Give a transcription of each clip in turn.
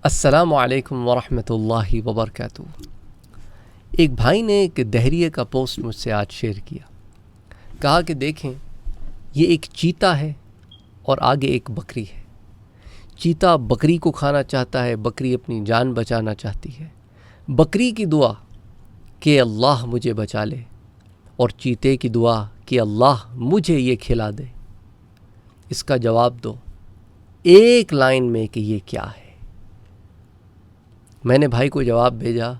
السلام علیکم ورحمۃ اللہ وبرکاتہ۔ ایک بھائی نے ایک دہریے کا پوسٹ مجھ سے آج شیئر کیا۔ کہا کہ دیکھیں، یہ ایک چیتا ہے اور آگے ایک بکری ہے۔ چیتا بکری کو کھانا چاہتا ہے، بکری اپنی جان بچانا چاہتی ہے۔ بکری کی دعا کہ اللہ مجھے بچا لے، اور چیتے کی دعا کہ اللہ مجھے یہ کھلا دے۔ اس کا جواب دو ایک لائن میں کہ یہ کیا ہے۔ میں نے بھائی کو جواب بھیجا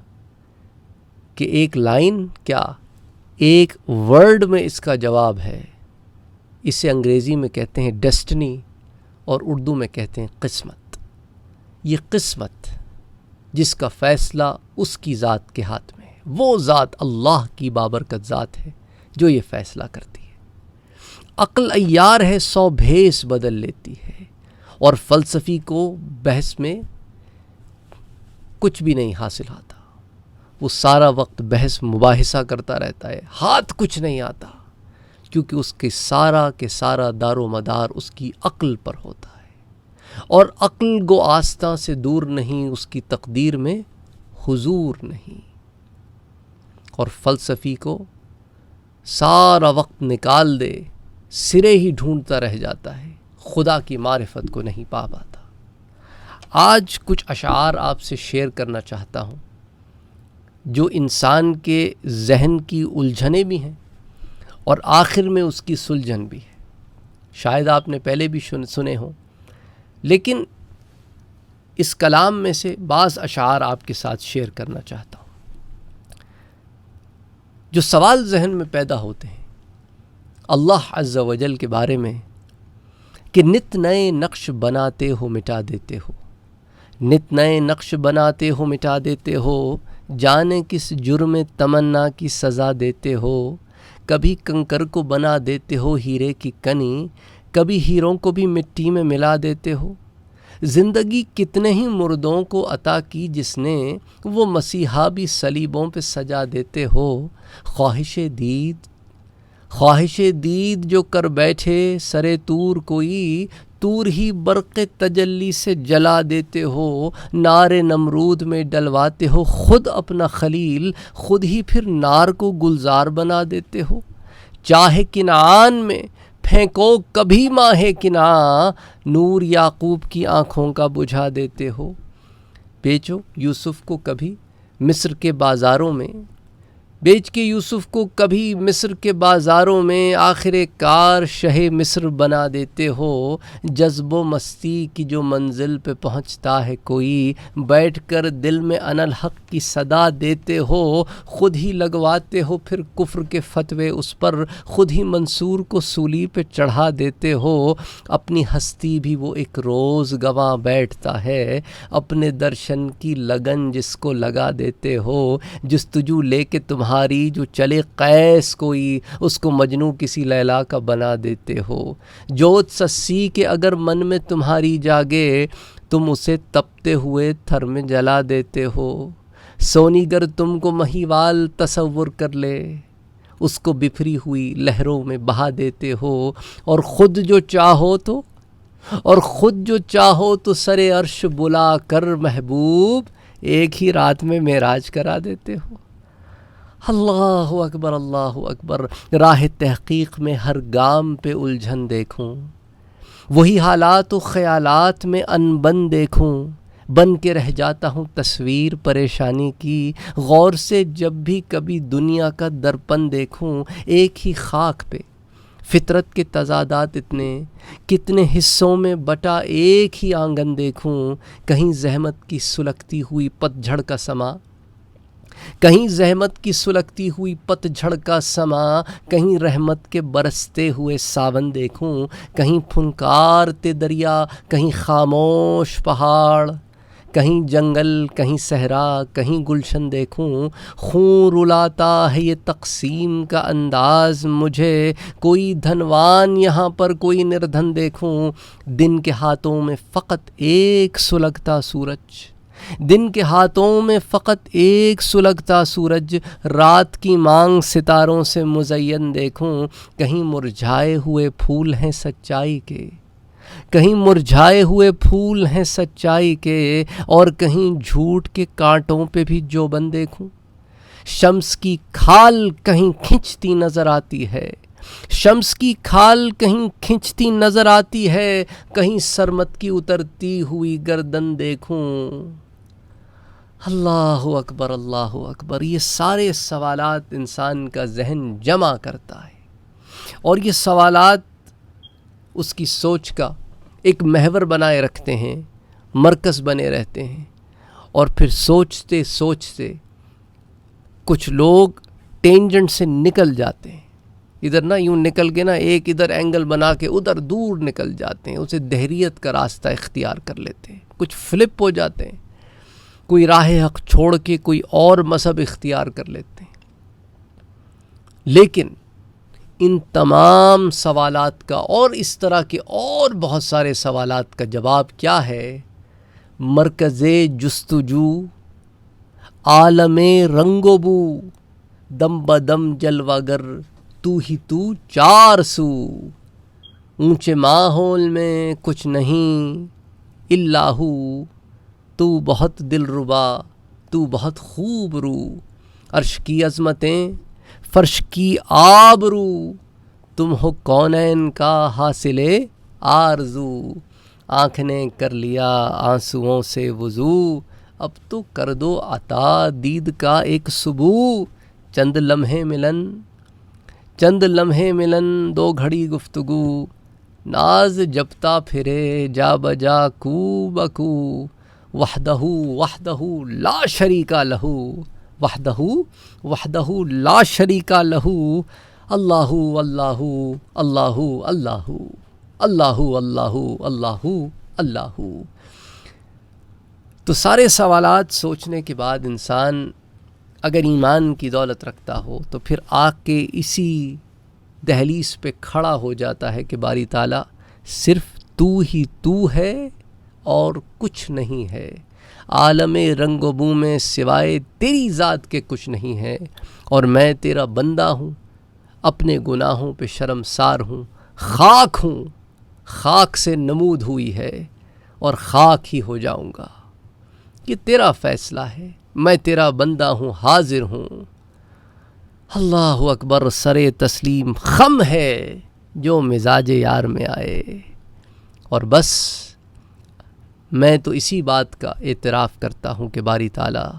کہ ایک لائن کیا، ایک ورڈ میں اس کا جواب ہے۔ اسے انگریزی میں کہتے ہیں ڈیسٹنی اور اردو میں کہتے ہیں قسمت۔ یہ قسمت جس کا فیصلہ اس کی ذات کے ہاتھ میں ہے، وہ ذات اللہ کی بابرکت ذات ہے جو یہ فیصلہ کرتی ہے۔ عقل عیار ہے، 100 بھیس بدل لیتی ہے، اور فلسفی کو بحث میں کچھ بھی نہیں حاصل آتا۔ وہ سارا وقت بحث مباحثہ کرتا رہتا ہے، ہاتھ کچھ نہیں آتا، کیونکہ اس کے سارا دار و مدار اس کی عقل پر ہوتا ہے، اور عقل گو آستاں سے دور نہیں، اس کی تقدیر میں حضور نہیں۔ اور فلسفی کو سارا وقت نکال دے، سرے ہی ڈھونڈتا رہ جاتا ہے، خدا کی معرفت کو نہیں پا پاتا۔ آج کچھ اشعار آپ سے شیئر کرنا چاہتا ہوں جو انسان کے ذہن کی الجھنیں بھی ہیں اور آخر میں اس کی سلجھن بھی ہے۔ شاید آپ نے پہلے بھی سنے ہوں، لیکن اس کلام میں سے بعض اشعار آپ کے ساتھ شیئر کرنا چاہتا ہوں۔ جو سوال ذہن میں پیدا ہوتے ہیں اللہ عز و جل کے بارے میں کہ نت نئے نقش بناتے ہو مٹا دیتے ہو، نت نئے نقش بناتے ہو مٹا دیتے ہو، جانے کس جرم تمنا کی سزا دیتے ہو، کبھی کنکر کو بنا دیتے ہو ہیرے کی کنی، کبھی ہیروں کو بھی مٹی میں ملا دیتے ہو۔ زندگی کتنے ہی مردوں کو عطا کی جس نے، وہ مسیحا بھی صلیبوں پہ سجا دیتے ہو۔ خواہش دید جو کر بیٹھے سرے طور کوئی، طور ہی برق تجلی سے جلا دیتے ہو، نار نمرود میں ڈلواتے ہو خود اپنا خلیل، خود ہی پھر نار کو گلزار بنا دیتے ہو۔ چاہے کنعان میں پھینکو کبھی ماہ کنعان، نور یعقوب کی آنکھوں کا بجھا دیتے ہو۔ بیچو یوسف کو کبھی مصر کے بازاروں میں، بیچ کے یوسف کو کبھی مصر کے بازاروں میں، آخر کار شہ مصر بنا دیتے ہو۔ جذب و مستی کی جو منزل پہ پہنچتا ہے کوئی، بیٹھ کر دل میں انالحق کی صدا دیتے ہو، خود ہی لگواتے ہو پھر کفر کے فتوے اس پر، خود ہی منصور کو سولی پہ چڑھا دیتے ہو۔ اپنی ہستی بھی وہ ایک روز گنوا بیٹھتا ہے، اپنے درشن کی لگن جس کو لگا دیتے ہو۔ جستجو لے کے تمہاری جو چلے قیس کوئی، اس کو مجنوں کسی لیلا کا بنا دیتے ہو۔ جوت سسی کے اگر من میں تمہاری جاگے، تم اسے تپتے ہوئے تھر میں جلا دیتے ہو۔ سونی گر تم کو مہیوال تصور کر لے، اس کو بفری ہوئی لہروں میں بہا دیتے ہو، اور خود جو چاہو تو سرے عرش بلا کر محبوب، ایک ہی رات میں معراج کرا دیتے ہو۔ اللہ اکبر اللہ اکبر۔ راہ تحقیق میں ہر گام پہ الجھن دیکھوں، وہی حالات و خیالات میں انبن دیکھوں، بن کے رہ جاتا ہوں تصویر پریشانی کی، غور سے جب بھی کبھی دنیا کا درپن دیکھوں۔ ایک ہی خاک پہ فطرت کے تضادات اتنے، کتنے حصوں میں بٹا ایک ہی آنگن دیکھوں۔ کہیں زحمت کی سلگتی ہوئی پت جھڑ کا سما، کہیں رحمت کے برستے ہوئے ساون دیکھوں، کہیں پھنکارتے دریا، کہیں خاموش پہاڑ، کہیں جنگل، کہیں صحرا، کہیں گلشن دیکھوں۔ خون رلاتا ہے یہ تقسیم کا انداز مجھے، کوئی دھنوان یہاں پر کوئی نردھن دیکھوں۔ دن کے ہاتھوں میں فقط ایک سلگتا سورج، رات کی مانگ ستاروں سے مزین دیکھوں۔ کہیں مرجھائے ہوئے پھول ہیں سچائی کے، کہیں مرجھائے ہوئے پھول ہیں سچائی کے، اور کہیں جھوٹ کے کانٹوں پہ بھی جو بن دیکھوں۔ شمس کی کھال کہیں کھنچتی نظر آتی ہے، شمس کی کھال کہیں کھنچتی نظر آتی ہے، کہیں سرمت کی اترتی ہوئی گردن دیکھوں۔ اللہ اکبر، اللہ اکبر۔ یہ سارے سوالات انسان کا ذہن جمع کرتا ہے، اور یہ سوالات اس کی سوچ کا ایک محور بنائے رکھتے ہیں، مرکز بنے رہتے ہیں، اور پھر سوچتے سوچتے کچھ لوگ ٹینجنٹ سے نکل جاتے ہیں، ادھر نہ یوں نکل کے نا ایک ادھر اینگل بنا کے ادھر دور نکل جاتے ہیں، اسے دہریت کا راستہ اختیار کر لیتے ہیں، کچھ فلپ ہو جاتے ہیں، کوئی راہ حق چھوڑ کے کوئی اور مذہب اختیار کر لیتے ہیں۔ لیکن ان تمام سوالات کا اور اس طرح کے اور بہت سارے سوالات کا جواب کیا ہے؟ مرکز جستجو، عالم رنگ و بو، دم بدم جلوہ گر تو ہی تو چار سو، اونچے ماحول میں کچھ نہیں اللہ تو بہت دل ربا، تو بہت خوب رو، عرش کی عظمتیں فرش کی آبرو، تم ہو کونین کا حاصل آرزو، آنکھ نے کر لیا آنسوؤں سے وضو، اب تو کر دو عطا دید کا ایک صبح، چند لمحے ملن، چند لمحے ملن، دو گھڑی گفتگو، ناز جبتا پھرے جا بجا کو بکو، وحدہ وحدہ لا شریک لہ، وحدہ وحدہ لا شریک لہ، اللہ اللہ اللہ اللہ اللہ اللہ اللہ اللہ۔ تو سارے سوالات سوچنے کے بعد انسان اگر ایمان کی دولت رکھتا ہو تو پھر آ کے اسی دہلیز پہ کھڑا ہو جاتا ہے کہ باری تعالیٰ صرف تو ہی تو ہے اور کچھ نہیں ہے، عالم رنگ و بو میں سوائے تیری ذات کے کچھ نہیں ہے، اور میں تیرا بندہ ہوں، اپنے گناہوں پہ شرمسار ہوں، خاک ہوں، خاک سے نمود ہوئی ہے اور خاک ہی ہو جاؤں گا، یہ تیرا فیصلہ ہے، میں تیرا بندہ ہوں، حاضر ہوں۔ اللہ اکبر، سرے تسلیم خم ہے جو مزاج یار میں آئے، اور بس میں تو اسی بات کا اعتراف کرتا ہوں کہ باری تعالیٰ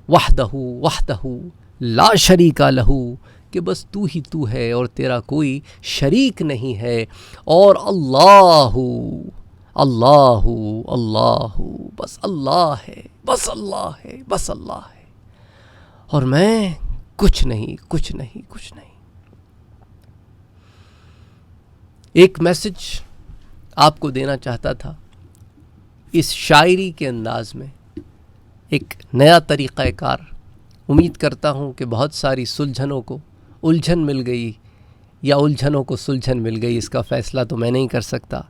وحدہ وحدہ لا شریک لہ، کہ بس تو ہی تو ہے اور تیرا کوئی شریک نہیں ہے، اور اللہ اللہ اللہ، بس اللہ ہے، بس اللہ ہے، بس اللہ ہے، اور میں کچھ نہیں کچھ نہیں کچھ نہیں۔ ایک میسج آپ کو دینا چاہتا تھا اس شاعری کے انداز میں، ایک نیا طریقہ کار۔ امید کرتا ہوں کہ بہت ساری سلجھنوں کو الجھن مل گئی، یا الجھنوں کو سلجھن مل گئی، اس کا فیصلہ تو میں نہیں کر سکتا،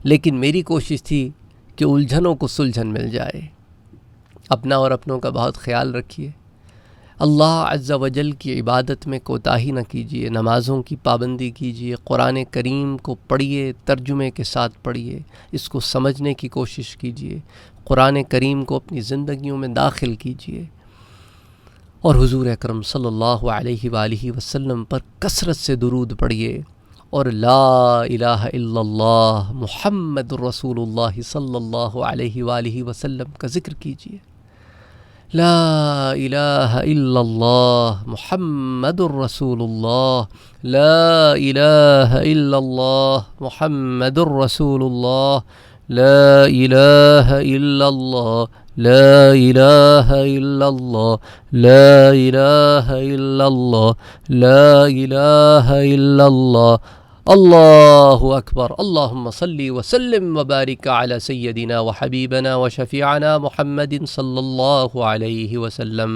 لیکن میری کوشش تھی کہ الجھنوں کو سلجھن مل جائے۔ اپنا اور اپنوں کا بہت خیال رکھیے، اللہ عز و جل کی عبادت میں کوتاہی نہ کیجیے، نمازوں کی پابندی کیجیے، قرآن کریم کو پڑھیے، ترجمے کے ساتھ پڑھیے، اس کو سمجھنے کی کوشش کیجیے، قرآن کریم کو اپنی زندگیوں میں داخل کیجیے، اور حضور اکرم صلی اللہ علیہ وآلہ وسلم پر کثرت سے درود پڑھیے، اور لا الہ الا اللہ محمد رسول اللہ صلی اللہ علیہ وآلہ وسلم کا ذکر کیجیے۔ لا الہ الا اللہ محمد رسول اللہ، لا الہ الا اللہ محمد رسول اللہ، لا الہ الا اللہ، لا الہ الا اللہ، لا الہ الا اللہ، لا الہ الا اللہ، اللہ اکبر۔ اللہم صلی وسلم وبارک علی سیدنا وحبیبنا وشفیعنا محمد صلی اللہ علیہ وسلم۔